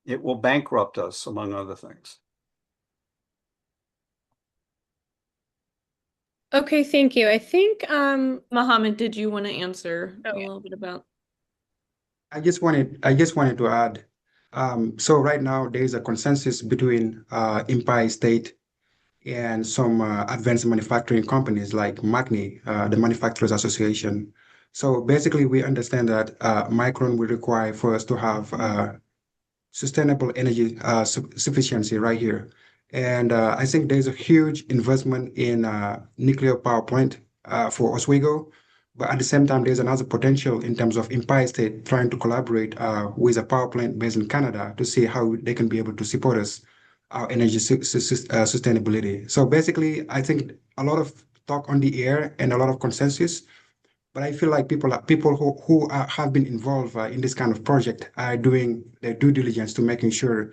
It will bankrupt us, among other things. Okay, thank you. I think Mohammed, did you want to answer oh, a yeah. little bit about? I just wanted to add. So right now there is a consensus between Empire State and some advanced manufacturing companies like Magni, the Manufacturers Association. So basically, we understand that Micron will require for us to have sustainable energy sufficiency right here. And I think there's a huge investment in nuclear power plant for Oswego. But at the same time, there's another potential in terms of Empire State trying to collaborate with a power plant based in Canada to see how they can be able to support us, our energy sustainability. So basically, I think a lot of talk on the air and a lot of consensus, but I feel like people who have been involved in this kind of project are doing their due diligence to making sure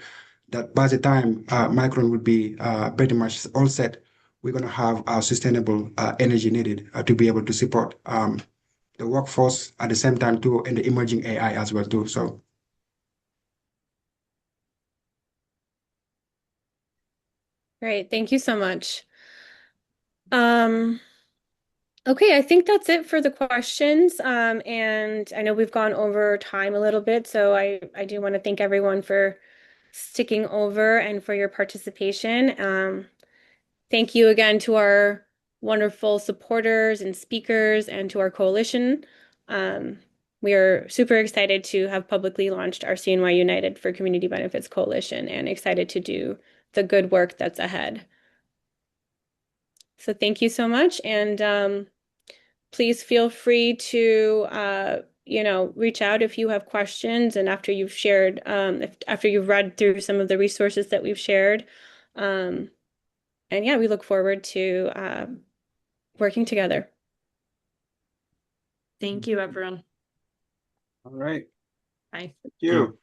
that by the time Micron will be pretty much all set, we're going to have our sustainable energy needed to be able to support the workforce at the same time too, and the emerging AI as well too. So Great. Thank you so much. Okay, I think that's it for the questions. And I know we've gone over time a little bit, so I do want to thank everyone for sticking over and for your participation. Thank you again to our wonderful supporters and speakers and to our coalition. We are super excited to have publicly launched our CNY United for Community Benefits Coalition and excited to do the good work that's ahead. So thank you so much. And please feel free to reach out if you have questions and after you've shared, after you've read through some of the resources that we've shared. And yeah, we look forward to working together. Thank you, everyone. All right. Bye. Thank you.